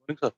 Morning, sir.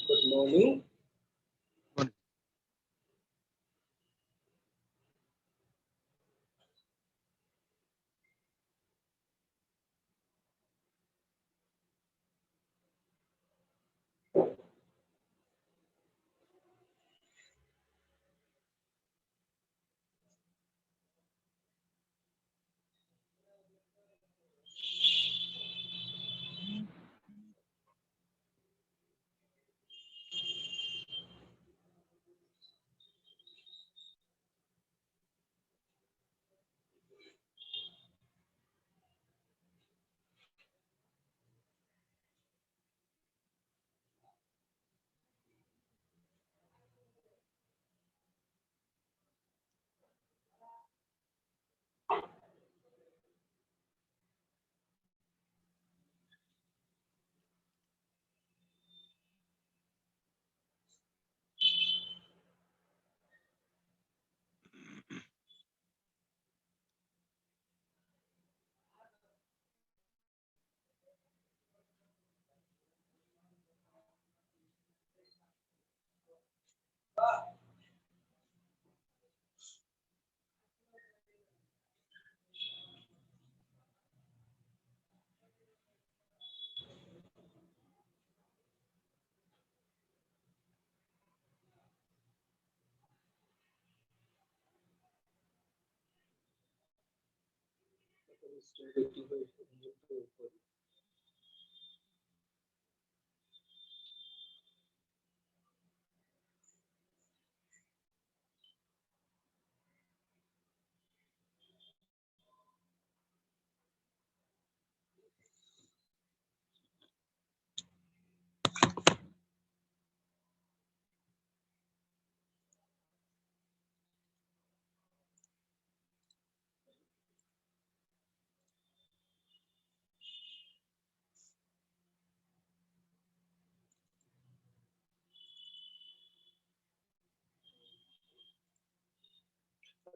Good morning. Morning.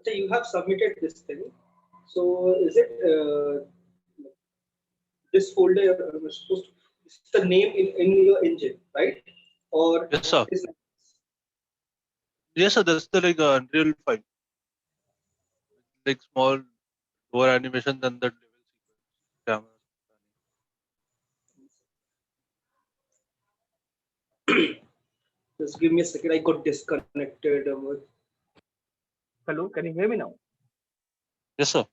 So you have submitted this thing. So is it this folder supposed to, this is the name in your engine, right? Or Yes, sir. is Yes, sir. That's the Unreal file, like small door animation, then the level sequence, camera. just give me a second. I got disconnected. Hello, can you hear me now? Yes, sir.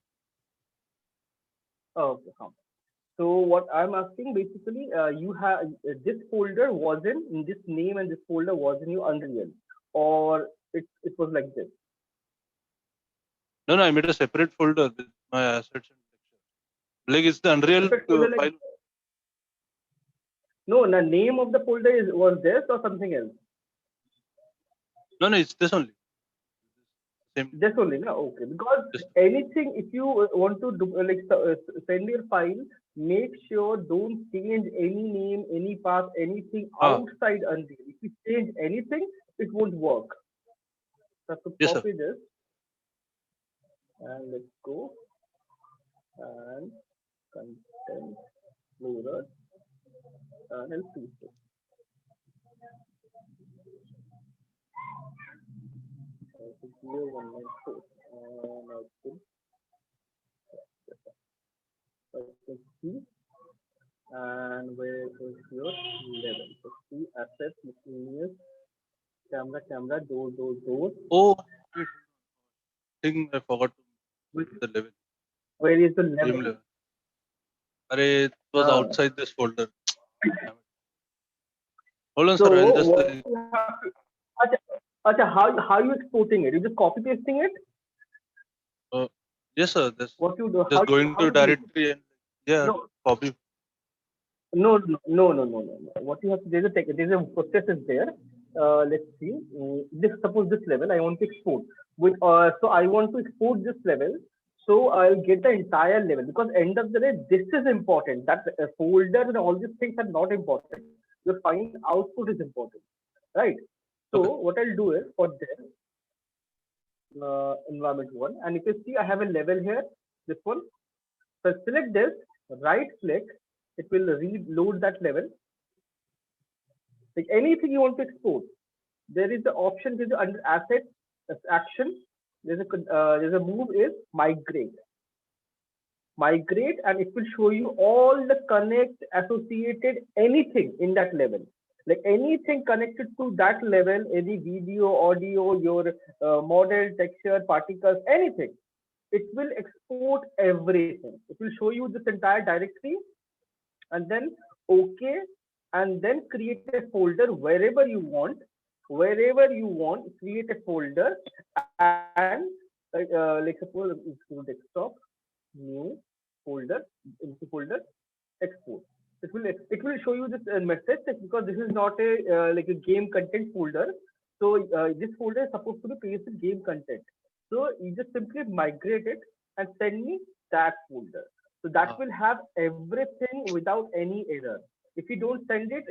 Oh, okay. So what I'm asking basically, you have this folder wasn't in this name and this folder was in your Unreal, or it was like this. No, no. I made a separate folder with my assets and lecture. Like it's the Unreal Separate folder like file. no, the name of the folder is was this or something else. No, no. It's this only. Same. This only, no, okay. Because Just anything, if you want to do, send your file, make sure don't change any name, any path, anything ah. outside Unreal. If you change anything, it won't work. So I have to Yes, sir. copy this and let's go and content loader. Let's see. So 194. Now let's see. And where is your level? So see assets, miscellaneous, camera, door. Oh, I think I forgot to Which, the level. where is the Game level? level. Array, it was Uh, outside this folder. Damn it. Hold on, so sir. I'll just. what you have to, acha, how you exporting it? You just copy pasting it? Uh, yes, sir. What you do? Just going How to you do it? directory and yeah, No, copy. no. What you have to, there's a process is there. Let's see. This suppose this level I want to export. So I want to export this level. So I'll get the entire level because end of the day this is important. That folder and all these things are not important. Your final output is important, right? So Okay. what I'll do is for this environment one, and if you see I have a level here. This one. So select this, right click. It will reload that level. Like anything you want to export, there is the option. There's under asset action. There's a move is migrate, and it will show you all the connect associated anything in that level. Like anything connected to that level, any video, audio, your model, texture, particles, anything. It will export everything. It will show you this entire directory and then OK, and then create a folder wherever you want, create a folder and like suppose it's desktop, new folder, into folder, export. It will show you this message because this is not a like a game content folder. So this folder is supposed to be created game content. So you just simply migrate it and send me that folder. So that Uh, will have everything without any error. If you don't send it,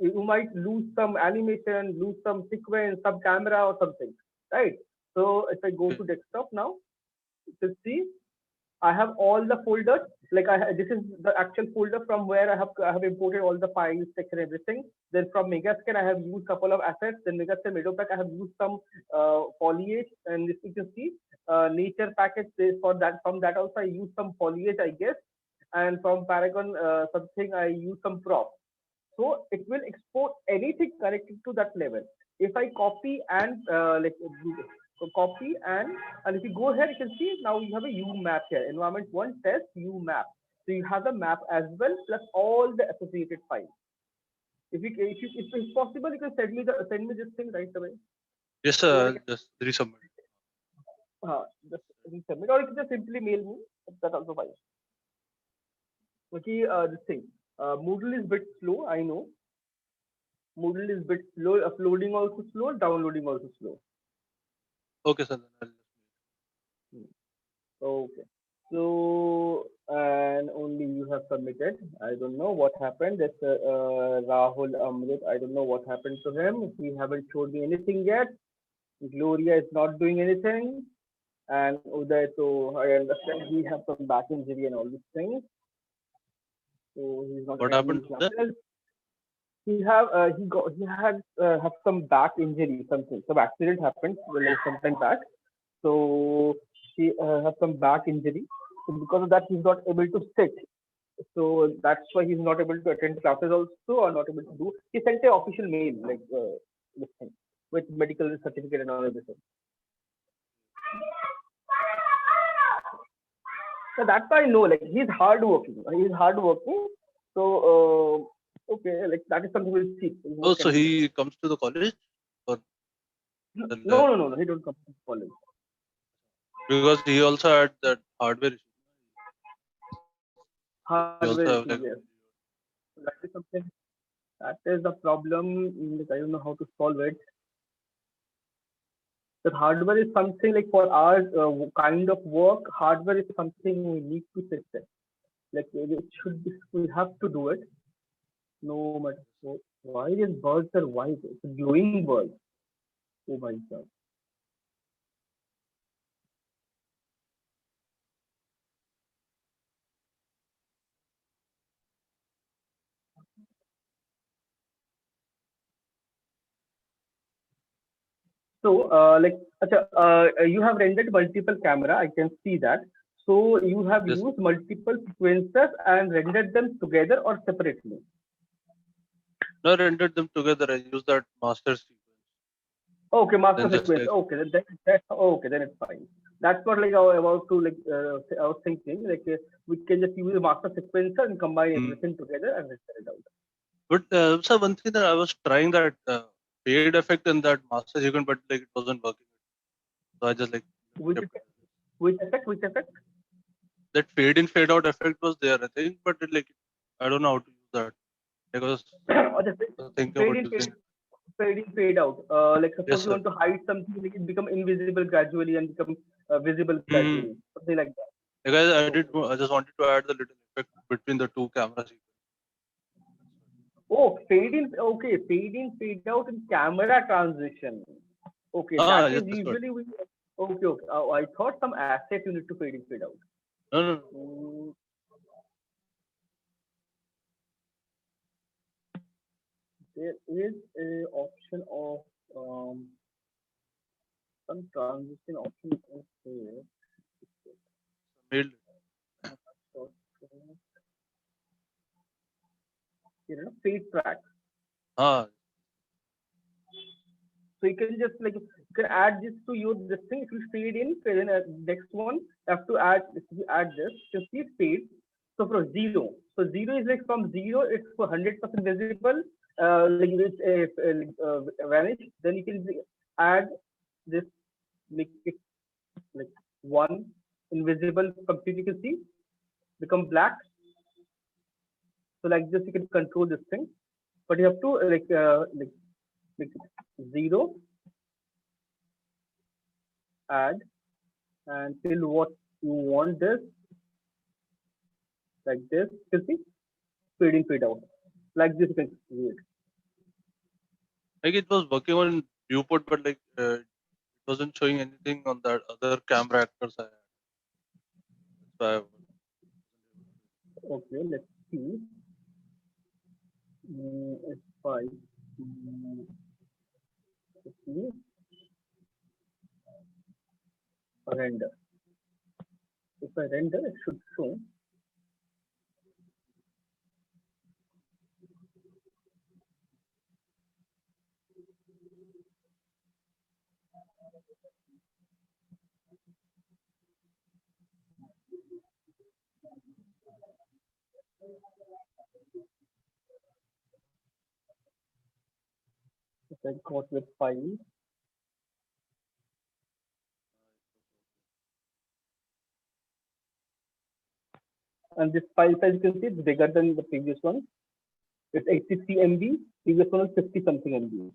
you might lose some animation, lose some sequence, some camera or something, right? So if I go okay. to desktop now, you can see I have all the folders. Like this is the actual folder from where I have imported all the files, text, and everything. Then from Megascan, I have used couple of assets. Then Megascan Medopack, I have used some foliage, and this you can see nature package for that. From that also, I use some foliage, I guess. And from Paragon something, I use some prop. So it will export anything connected to that level. If I copy and copy and if you go here, you can see now you have a U map here. Environment one test U map. So you have the map as well plus all the associated files. If it's possible, you can send me this thing right away Yes, so that sir. I I'll just resubmit. can just resubmit, or you can just simply mail me. That also fine. Okay, this thing. Moodle is bit slow. I know. Moodle is bit slow. Uploading also slow. Downloading also slow. Okay, sir. Then I'll Hmm. Okay. So, and only you have submitted. I don't know what happened. This Rahul Amrit, I don't know what happened to him. He haven't showed me anything yet. Gloria is not doing anything. And Uday, so I understand he has some back injury and all these things. So he's not what attending happened to that? classes. He had some back injury, something. Some accident happened like some time back. So he has some back injury. So because of that, he's not able to sit. So that's why he's not able to attend classes also, or not able to do. He sent an official mail like this thing with medical certificate and all everything. So that's why I know like he's hardworking. He's hardworking. So okay, like that is something we'll see. Oh, What so can we do? he comes to the college or the, No. He don't come to college. because he also had that hardware issue. He Hardware also have issue, like yes. That is something. That is the problem. Like, I don't know how to solve it. That hardware is something like for our kind of work, hardware is something we need to fix it. Like it should be, we have to do it. No matter what. Why is birds are white? It's a glowing bird. Oh my god. like, you have rendered multiple camera. I can see that. So you have Yes. used multiple sequences and rendered them together or separately. No, I rendered them together. I used that master sequence. Okay, master Then just sequence. like Okay, then okay, then it's fine. That's what like I was about to like I was thinking like we can just use a master sequencer and combine everything together and render it out. But so one thing that I was trying that fade effect in that master sequence, but like it wasn't working. So I just like Which kept effect? Which effect? Which effect? that fade in fade out effect was there, I think, but it, like I don't know how to use that because Or the I was thinking fade about in, using. fade in, fade out. Like suppose Yes, you sir. want to hide something, like it become invisible gradually and become visible Hmm. gradually, something like that. Because I did, Okay. I just wanted to add the little effect between the two camera sequences. Oh, fade in. Okay, fade in, fade out in camera transition. Okay, that Yes, is that's what. usually we. Okay, okay. I thought some asset you need to fade in, fade out. No, no, no. Mm, there is a option of some transition option is here. Mailed it. So, fade track. Ah, So you can just like you can add this to your this thing. If you fade in, fade in next one, you have to add if you add this, you see fade. So from zero. So zero is like from zero, it's for 100% visible. Like it's vanish. Then you can add this, make it like one invisible completely. You can see become black. So like this, you can control this thing. But you have to like zero, add, and till what you want this like this. You see, fade in, fade out. Like this, you can do it. like it was working on viewport, but like it wasn't showing anything on that other camera actors I had. That's why Okay, let's see. If I mm, let's see, render. If I render, it should show. If I got with file, and this file size you can see it's bigger than the previous one. It's 83 MB. Previous one is 50 something MB.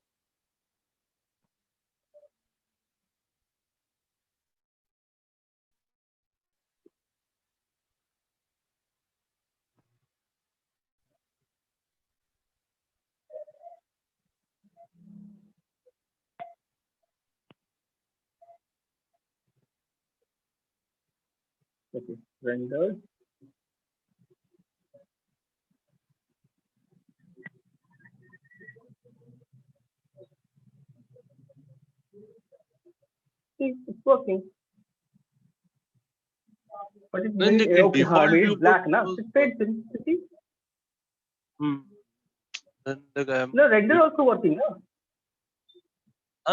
Okay, rendered. See, it's working. But it's then made like in okay. I default made it viewport black it now. was It fades in. You see? hmm. Then like I am No, render bit also working. No?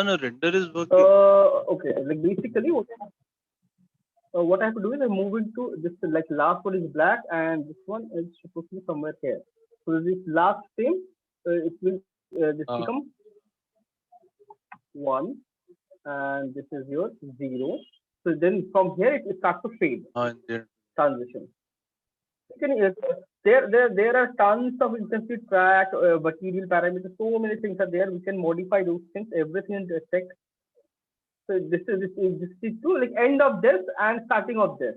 no render is working. Okay. Like basically, what I have to do is I move into this like last one is black and this one is supposed to be somewhere here. So this last frame, it will this become one and this is your zero. So then from here it starts to fade In the end. transition. You can, there are tons of intensity track, material parameters, so many things are there. We can modify those things, everything in the effect. So this is to like end of this and starting of this.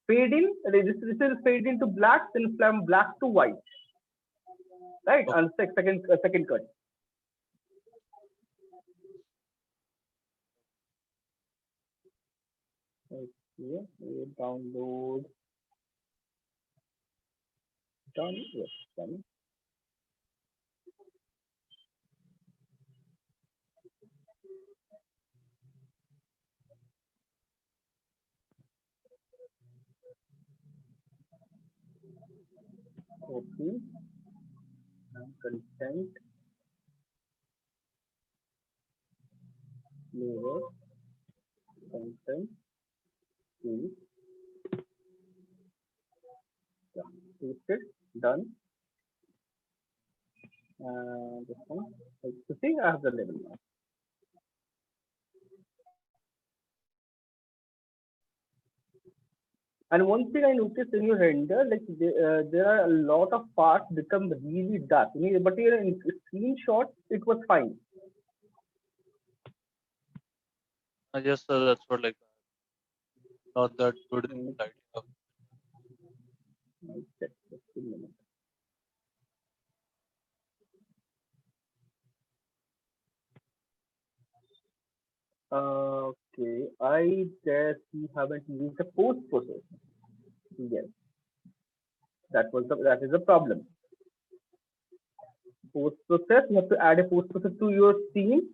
Fade in, this will fade into black, then from black to white, right? Okay. And second cut. Okay, download done. Yes, done. Copy and content mirror content is pasted, done. And this one, so see, I have the label now. And one thing I noticed in your render, like there are a lot of parts become really dark. But in screenshot, it was fine. Yes, sir. That's what like not that good in Mm, lighting up. I'll check just a minute. Okay, I guess you haven't used the post process. Yes, that is the problem. Post process, you have to add a post process to your scene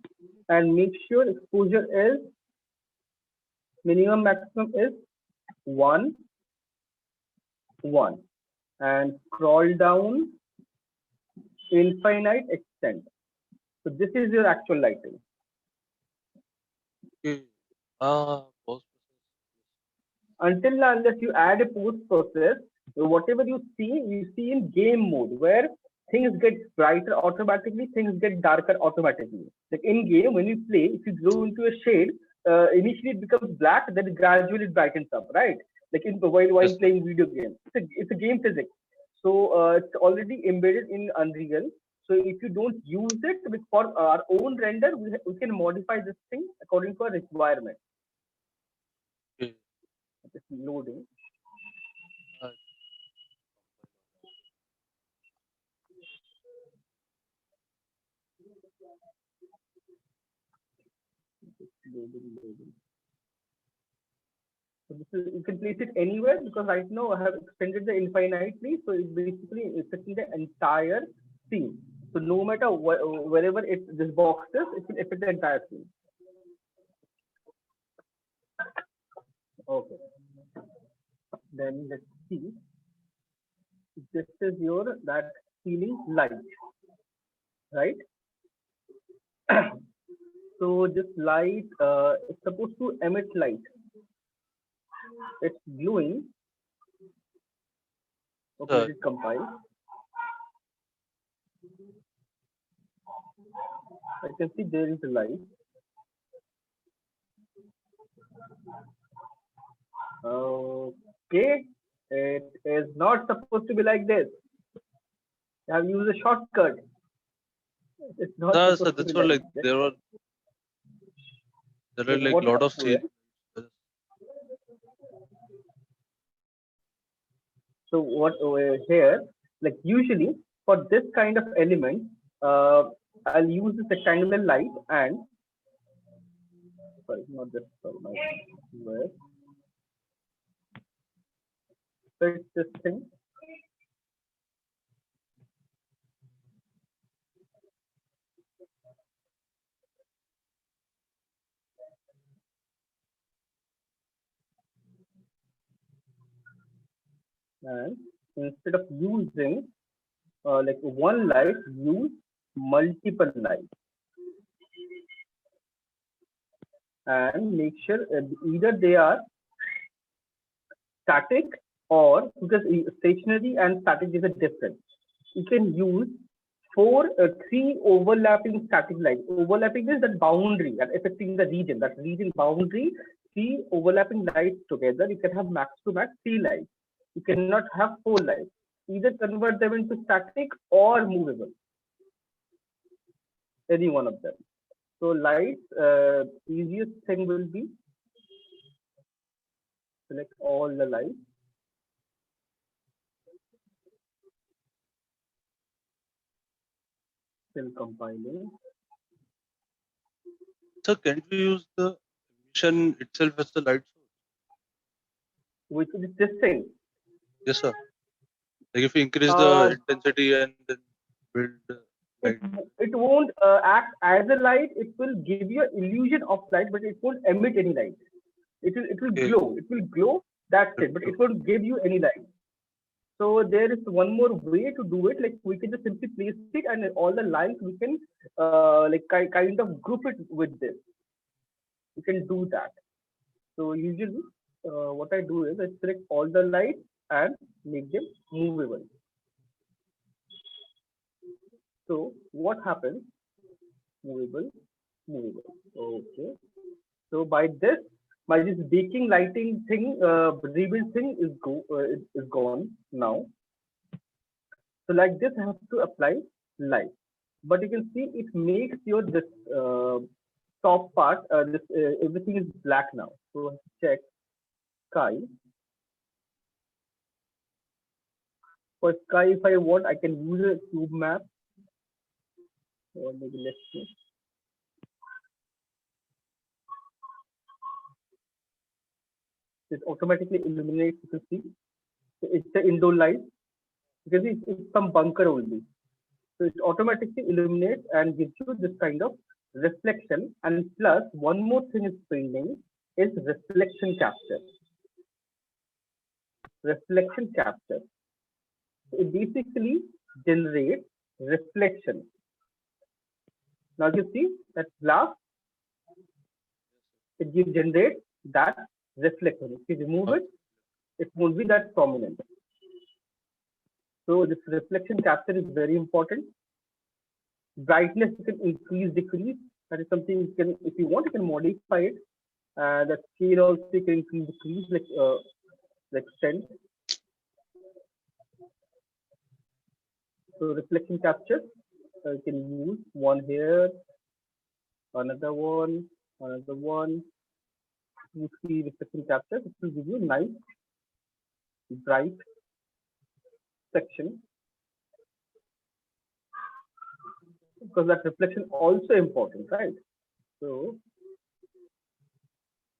and make sure exposure is minimum maximum is 1 1 and scroll down infinite extent. So this is your actual lighting. Okay. Post Until now, unless you add a post process, whatever you see in game mode where things get brighter automatically, things get darker automatically. Like in game, when you play, if you go into a shade, initially it becomes black, then gradually it brightens up, right? Like while yes, sir. playing video games, it's a game physics. So it's already embedded in Unreal. So if you don't use it for our own render, we can modify this thing according to our requirement. Okay. It's loading. Uh, Loading. So this is, you can place it anywhere because right now I have extended the infinitely, so it's basically affecting the entire scene. So no matter wherever this box is, it will affect the entire scene. Okay. Then let's see. This is your that ceiling light, right? So this light is supposed to emit light. It's glowing. Okay, let sir. it compile. I can see there is a light. Okay, it is not supposed to be like this. You have used a shortcut. It's not No, sir. supposed to be That's what like like this. there are Like like what lot of where? scenes. So what here? Like usually for this kind of element, uh, I'll use this rectangular light and sorry, not this. Sorry, my where? So it's this thing, and instead of using like one light, use multiple lights and make sure either they are static or because stationary and static is a difference. You can use three overlapping static lines. Overlapping is that boundary that affecting the region, that region boundary, three overlapping lights together. You can have max to max three lights. You cannot have four lights. Either convert them into static or movable, any one of them. So lights, easiest thing will be select all the lights, still compiling, So can we use the emission itself as the light source? which is this thing. Yes, sir. Like if we increase Uh, the intensity and then build it light. it won't act as a light. It will give you an illusion of light, but it won't emit any light. It will Okay. glow. It will glow. That's That it. But glow. it won't give you any light. So there is one more way to do it. Like we can just simply place it, and all the lines we can like kind of group it with this. You can do that. So usually, what I do is I select all the lights and make them movable. So what happens? Movable, movable. Okay. So by this, my this baking lighting thing, rebuild thing is gone now. So like this, I have to apply light. But you can see it makes your this top part, this everything is black now. So check sky. For sky, if I want, I can use a cube map, or maybe let's see. It automatically illuminates. You can see it's the indoor light. You can see it's some bunker only. So it automatically illuminates and gives you this kind of reflection. And plus, one more thing is pending is reflection capture. Reflection capture. It basically generates reflection. Now you see that glass, it gives generate that reflection. If you remove it, it won't be that prominent. So this reflection capture is very important. Brightness you can increase, decrease. That is something you can, if you want, you can modify it. The scale also you can increase, decrease, like extend. So reflection capture, you can use one here, another one, another one. You see reflection capture, it will give you nice, bright section. Because that reflection also important, right? So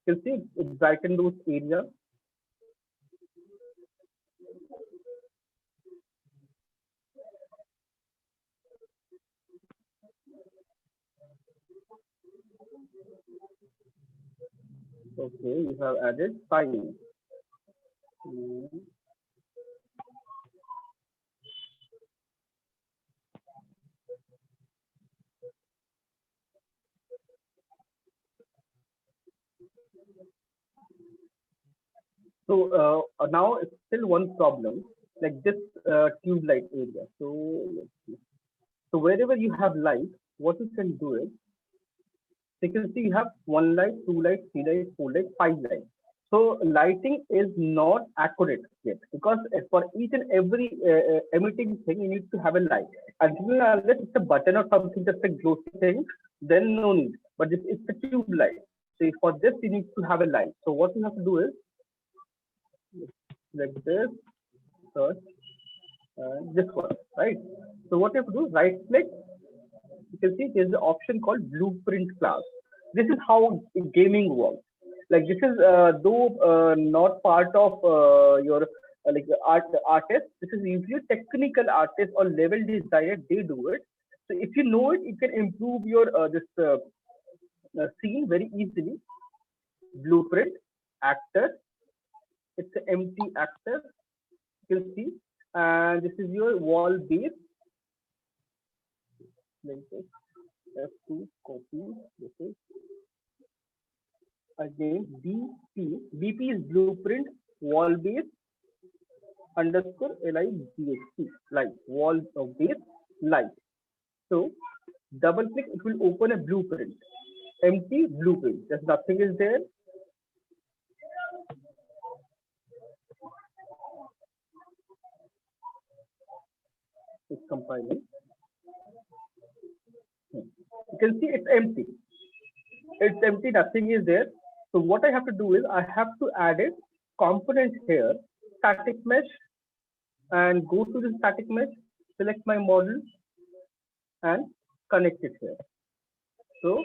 you can see it brighten those areas. Okay, you have added fine. So now it's still one problem, like this tube light area. So let's see. So wherever you have light, what you can do is, you can see you have one light, two light, three light, four light, five light. So lighting is not accurate yet because for each and every emitting thing, you need to have a light. Unless it's a button or something, just a glossy thing, then no need. But this is a tube light. So for this, you need to have a light. So what you have to do is like this, search, this one, right? So what you have to do, right click. You can see there's an option called blueprint class. This is how gaming works. Like this is though not part of your like artist. This is usually technical artist or level designer. They do it. So if you know it, you can improve your this scene very easily. Blueprint actor. It's an empty actor. You can see, and this is your wall base. Like this. F2 copy. This is again BP. BP is blueprint wall base underscore LIGHT, light, wall of base light. So double click, it will open a blueprint, empty blueprint. There's nothing is there. It's compiling. You can see it's empty. It's empty, nothing is there. So what I have to do is I have to add a component here, static mesh, and go to the static mesh, select my model and connect it here. So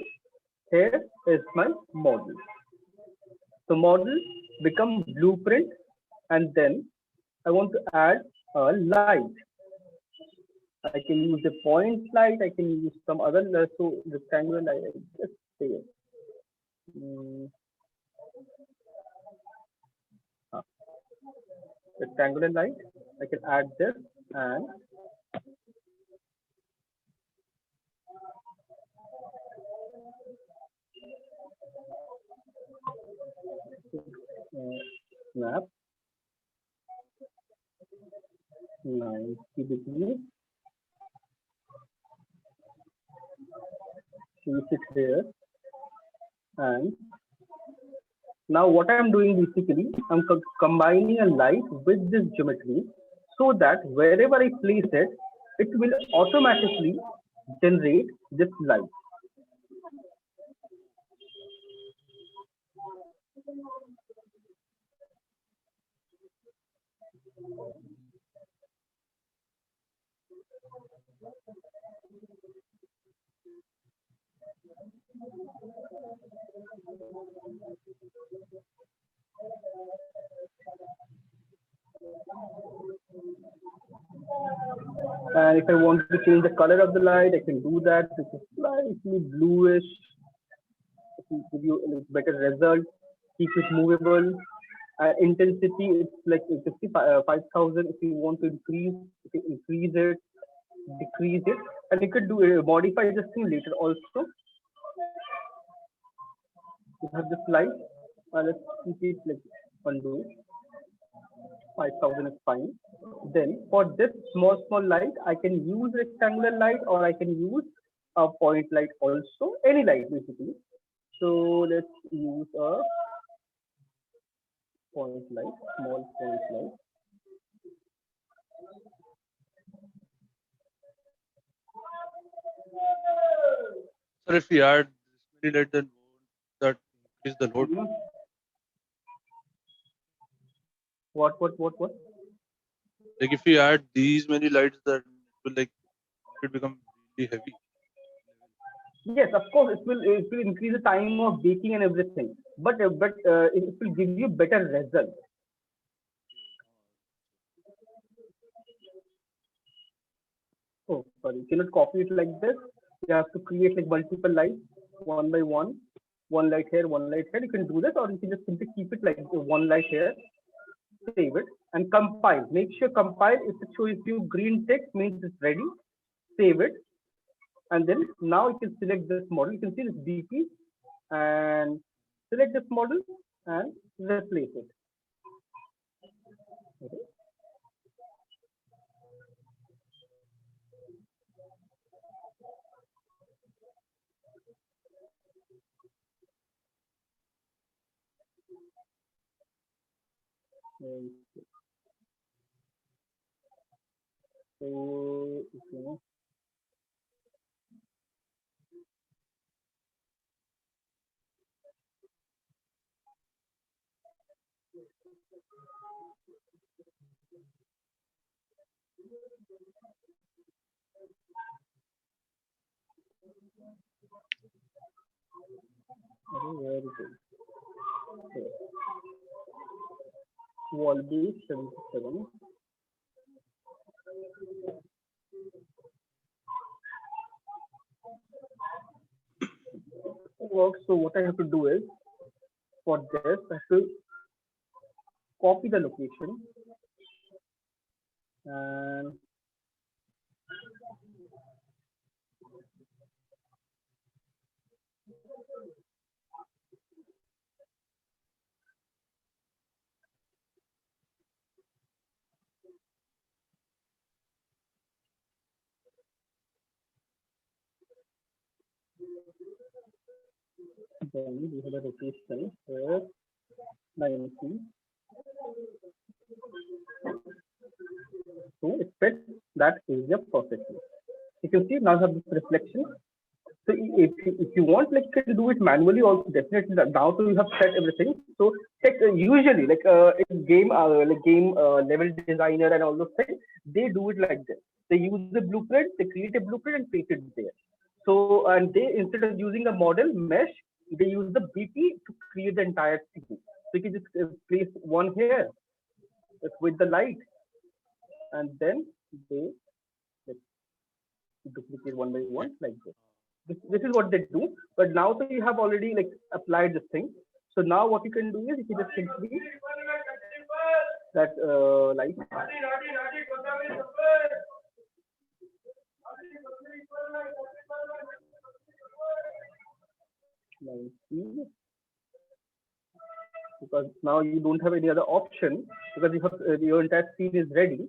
here is my model. So model become blueprint, and then I want to add a light. I can use a point light, I can use some other, so rectangular light, just say it. rectangular light. I can add this and snap 90 degrees, choose it here, and now what I'm doing basically, I'm combining a light with this geometry so that wherever I place it, it will automatically generate this light. And if I want to change the color of the light, I can do that. This is slightly bluish. It will give you a better result. Keep it movable. Intensity, it's like 5,000. If you want to increase, you can increase it, decrease it, and you could do modify this thing later also. You have this light. Let's keep it like undo. 5,000 is fine. Then for this small light, I can use rectangular light or I can use a point light also, any light basically. So let's use a point light, small point light. Sir, if we add this many light, then won't that increase the load? What? Like if we add these many lights, then it will become really heavy. Yes, of course, it will increase the time of baking and everything, but it will give you better result. Oh, sorry, you cannot copy it like this. You have to create like multiple lights, one by one light here, one light here. You can do this, or you can just simply keep it like one light here, save it, and compile. Make sure compile. If it shows you green text, means it's ready. Save it, and then now you can select this model. You can see this DP, and select this model and replace it. Okay. So, where is it? Okay. Wall base 77. Works. So what I have to do is for this, I have to copy the location and then we have a rotation here 90. So it fits that area perfectly. You can see now I have this reflection. So if you want, like you can do it manually also. Definitely now so you have set everything. So usually in game level designer and all those things, they do it like this. They use the blueprint, they create a blueprint and paste it there. So and they instead of using a model mesh, they use the BP to create the entire thing. So you can just place one here with the light, and then they like, duplicate one by one like this. This is what they do. But now so you have already like applied this thing. So now what you can do is you can just simply that light. 90, because now you don't have any other option because you have your entire scene is ready.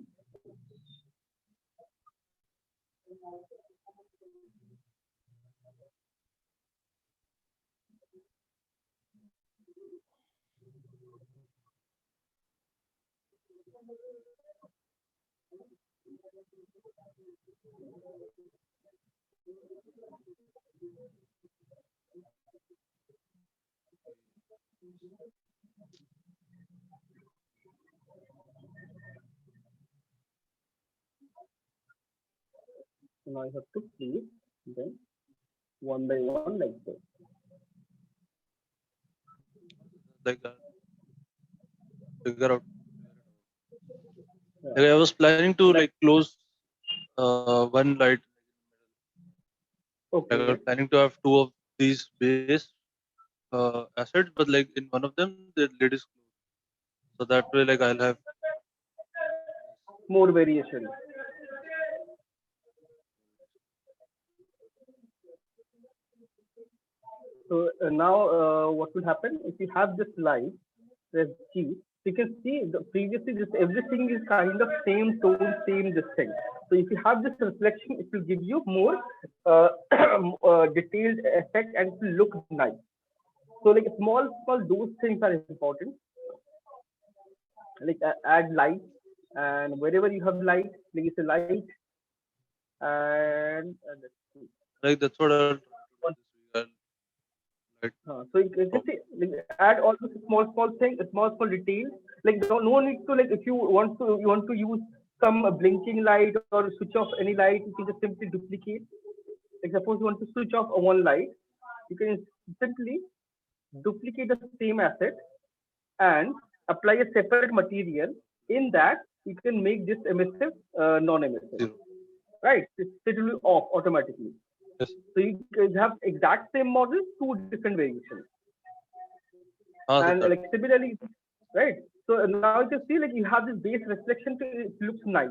So now I have to place them one by one like this. Like that. Figure out. Yeah. Like I was planning to Like, like close one light. Like I was okay, planning to have two of these base assets, but like in one of them the lid is closed. So that way, like I'll have more variation. So now what will happen if you have this light, press G, you can see the previously this everything is kind of same tone, same this thing. So if you have this reflection, it will give you more detailed effect and it will look nice. So like small those things are important. Like add light, and wherever you have light, like it's a light, and let's see. like that's what I'll try to do this week. I'll like So you can see, like, add all those small things, small details. Like no need to like if you want to use some blinking light or switch off any light, you can just simply duplicate. Like suppose you want to switch off one light, you can simply duplicate the same asset and apply a separate material. In that, you can make this emissive non-emissive, zero. right? It will be off automatically. Yes. So you can have exact same model, two different variations. Ah, And that. like similarly, right? So now you can see like you have this base reflection, it looks nice.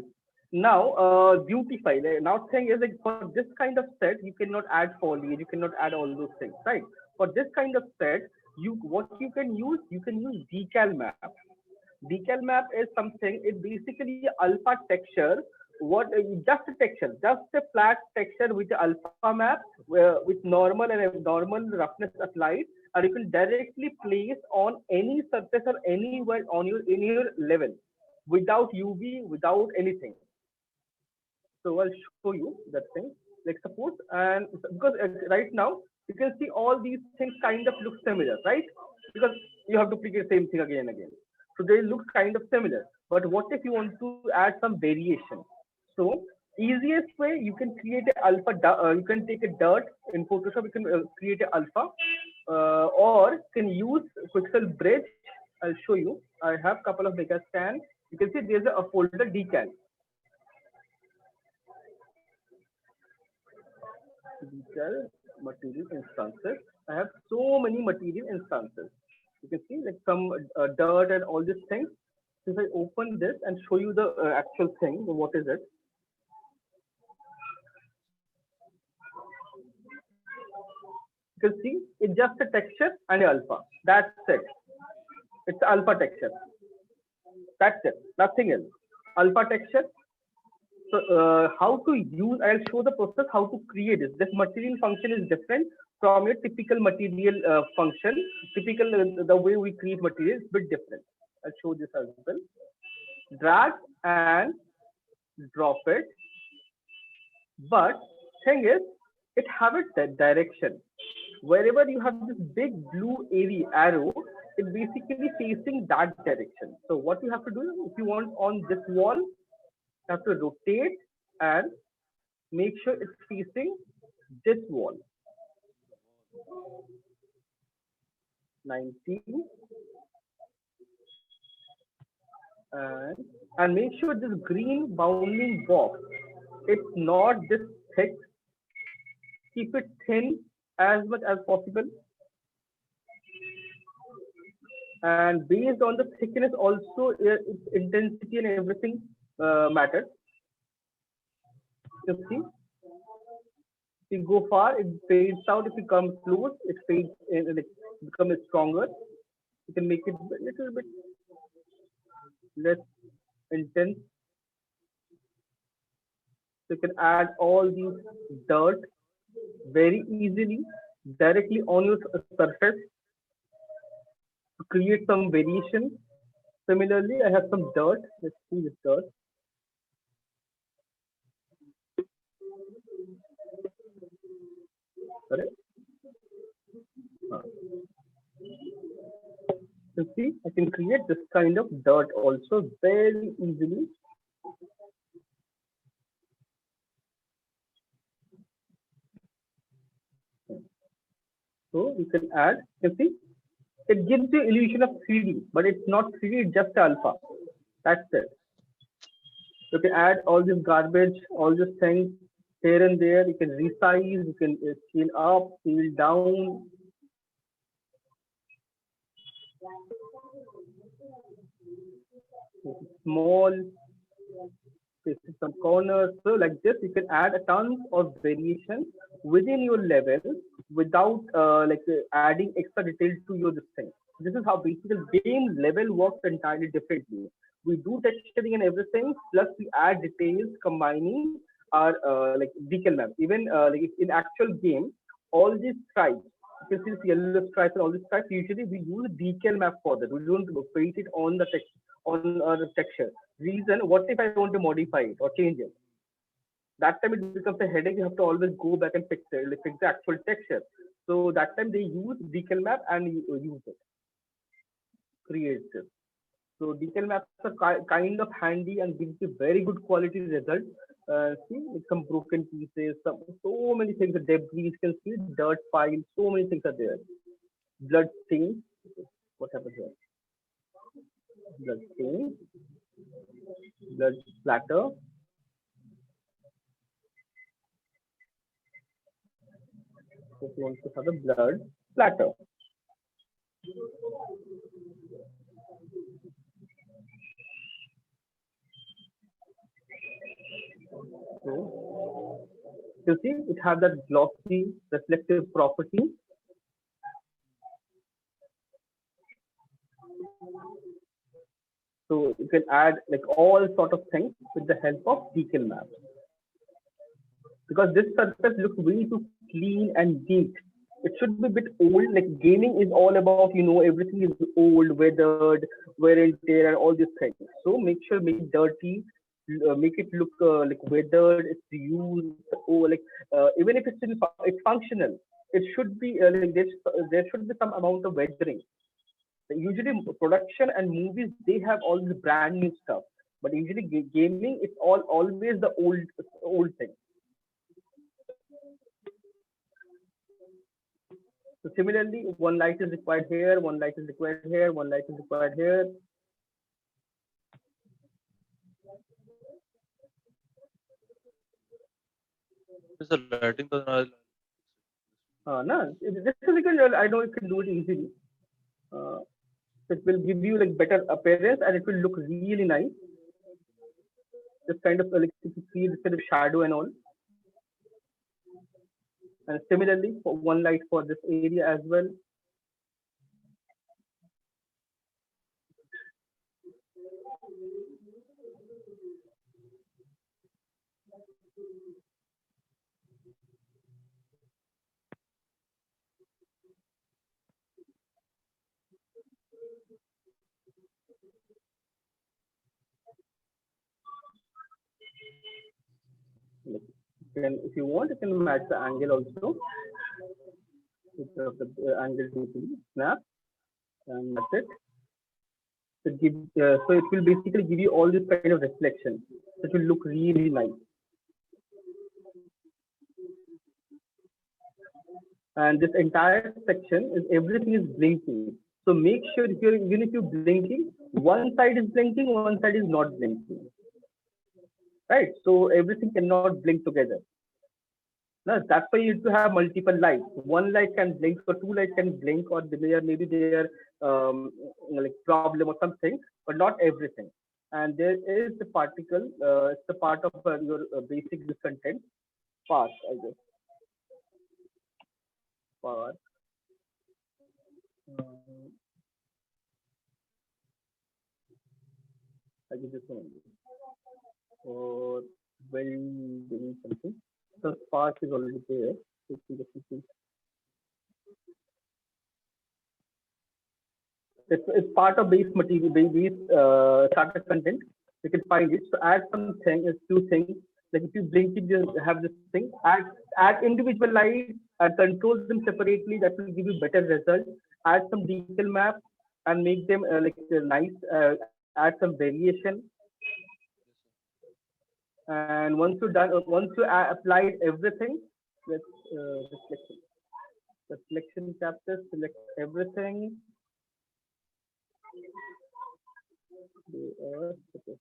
Now beautify. Now thing is like for this kind of set, you cannot add foliage, you cannot add all those things, right? For this kind of set, you can use decal map. Decal map is something, it's basically alpha texture. What just a texture, just a flat texture with the alpha map with normal and a normal roughness applied, and you can directly place on any surface or anywhere on your in your level without UV, without anything. So I'll show you that thing. Like suppose, and because right now you can see all these things kind of look similar, right? Because you have to duplicate the same thing again and again. So they look kind of similar. But what if you want to add some variation? So easiest way you can create a alpha. You can take a dirt in Photoshop. You can create a alpha, or can use Pixel Bridge. I'll show you. I have couple of mega scan. You can see there's a folder decal. Digital material instances. I have so many material instances. You can see like some dirt and all these things. So if I open this and show you the actual thing, what is it? You can see it's just a texture and alpha. That's it. It's alpha texture. That's it. Nothing else. Alpha texture. So how to use? I'll show the process how to create this. This material function is different from your typical material function. Typical the way we create material is a bit different. I'll show this as well. Drag and drop it. But thing is, it have its direction. Wherever you have this big blue area arrow, it's basically facing that direction. So what you have to do, if you want on this wall, you have to rotate and make sure it's facing this wall. 19 and make sure this green bounding box, it's not this thick. Keep it thin as much as possible. And based on the thickness also, its intensity and everything matters. You see, if you go far, it fades out. If you come close, it fades in, like, becomes stronger. You can make it a little bit less intense. So you can add all these dirt very easily directly on your surface to create some variation. Similarly, I have some dirt. Let's see this dirt. Correct. You see, I can create this kind of dirt also very easily. So you can add, you see, it gives you illusion of 3D, but it's not 3D, it's just alpha. That's it. You can add all this garbage, all these things here and there. You can resize, you can scale up, scale down. Small, some corners. So like this, you can add a tons of variation within your level without adding extra detail to your this thing. This is how basically game level works entirely differently. We do texturing and everything, plus we add details combining our decal map. Even in actual game, all these stripes, you can see this yellow stripes and all these stripes. Usually we use decal map for that. We don't paint it on the text on our texture. Reason, what if I want to modify it or change it? That time it becomes a headache. You have to always go back and fix it, like fix the actual texture. So that time they use decal map and use it, create it. So decal maps are kind of handy and gives you very good quality result. See, like some broken pieces, so many things, the debris, you can see dirt piles, so many things are there. Blood stains. What happens here? Blood stains, blood splatter. If you want to have a blood splatter. So you see, it has that glossy, reflective property. So you can add like all sort of things with the help of decal map. Because this surface looks way too clean and neat. It should be a bit old. Like gaming is all about, everything is old, weathered, wear and tear, and all these things. So make sure make it dirty, make it look like weathered. It's used, even if it's functional, it should be there should be some amount of weathering. Usually production and movies they have all this brand new stuff, but usually gaming it's always the old thing. So similarly, one light is required here, one light is required here, one light is required here. Is the lighting No, this is I know you can do it easily. It will give you like better appearance and it will look really nice. This kind of like you can see this kind of shadow and all. And similarly, for one light for this area as well. If you want, you can match the angle also. The angle to snap, and that's it. So it will basically give you all this kind of reflection. It will look really nice. And this entire section is everything is blinking. So make sure even if you're blinking, one side is blinking, one side is not blinking. Right? So everything cannot blink together. No, that's why you need to have multiple lights. One light can blink, or two lights can blink, or maybe they are like problem or something, but not everything. And there is the particle. It's a part of your basic content part, I guess. Part. Um, I guess this one or building something. So spark is already there. It's part of base material, starter content. You can find it. So add something, is two things. Like if you blink it, you have this thing. Add individual lights and control them separately. That will give you better results. Add some detail map and make them nice. Add some variation. And once you done, once you applied everything, let's reflection. The selection chapter, select everything. They are okay.